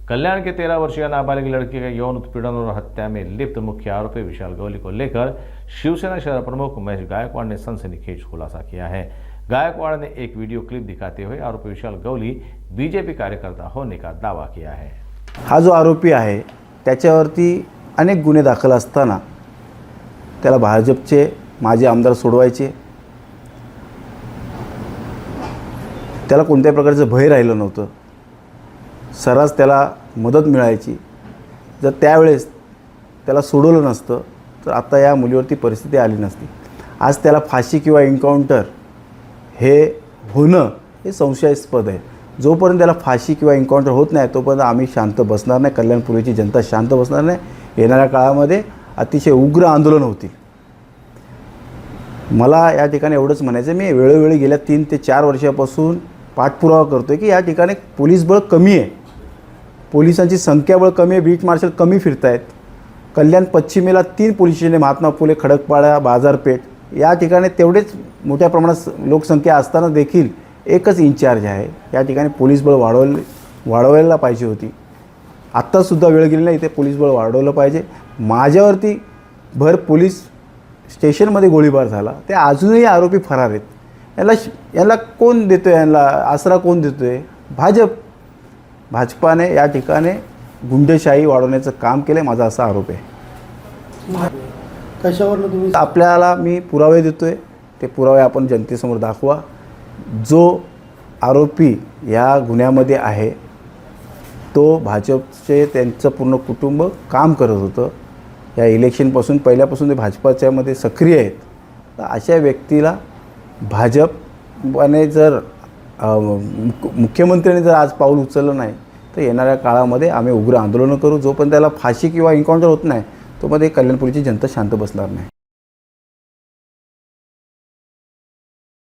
कल्याण के 13 वर्षीय नाबालिग लड़की के यौन उत्पीड़न और हत्या में लिप्त मुख्य आरोपी विशाल गवली को लेकर शिवसेना शहर प्रमुख महेश गायकवाड़ ने सनसनीखेज खुलासा किया है। गायकवाड़ ने एक वीडियो क्लिप दिखाते हुए आरोपी विशाल गवली बीजेपी कार्यकर्ता होने का दावा किया है। हा जो आरोपी आहे त्याच्यावरती अनेक गुन्हे दाखल असताना त्याला भाजपचे माजी आमदार सोडवायचे, त्याला कोणत्याही प्रकारचं भय राहिलं नव्हतं, सर्रास त्याला मदत मिळायची। जर त्यावेळेस त्याला सोडवलं नसतं तर आता या मुलीवरती परिस्थिती आली नसती। आज त्याला फाशी किंवा एन्काउंटर हे होणं हे संशयास्पद आहे। जोपर्यंत त्याला फाशी किंवा एन्काउंटर होत नाही तोपर्यंत आम्ही शांत बसणार नाही, कल्याणपूर्वीची जनता शांत बसणार नाही। येणाऱ्या काळामध्ये अतिशय उग्र आंदोलन होतील। मला या ठिकाणी एवढंच म्हणायचं, मी वेळोवेळी गेल्या 3 ते 4 वर्षापासून पाठपुरावा करतोय की या ठिकाणी पोलीस बळ कमी आहे, पोलिसांची संख्याबळ कमी आहे, बीट मार्शल कमी फिरतायत। कल्याण पश्चिमेला 3 पोलीस स्टेशन, महात्मा फुले, खडकपाडा, बाजारपेठ या ठिकाणी तेवढेच मोठ्या प्रमाणात लोकसंख्या असताना देखील एकच इन्चार्ज आहे। या ठिकाणी पोलीस बळ वाढवायला पाहिजे होती। आत्तासुद्धा वेळ गेली नाही, इथे पोलीस बळ वाढवलं पाहिजे। माझ्यावरती भर पोलीस स्टेशनमध्ये गोळीबार झाला, ते अजूनही आरोपी फरार आहेत। याला कोण देतोय, यांना आसरा कोण देतोय? भाजपाने या ठिकाणी गुंडेशाही वाढवण्याचं काम केलं, माझा असा आरोप आहे। कशावरनं तुम्ही? आपल्याला मी पुरावे देतोय, ते पुरावे आपण जनतेसमोर दाखवा। जो आरोपी या गुन्ह्यामध्ये आहे तो भाजपचे त्यांचं पूर्ण कुटुंब काम करत होतं। या इलेक्शनपासून पहिल्यापासून ते भाजपाच्यामध्ये सक्रिय आहेत। तर अशा व्यक्तीला भाजपने जर मुख्यमंत्र्यांनी जर आज पाऊल उचललं नाही तर येणाऱ्या काळामध्ये आम्ही उग्र आंदोलन करू। जोपर्यंत त्याला फाशी किंवा एन्काउंटर होत नाही तोपर्यंत कल्याणपूरची जनता शांत बसणार नाही।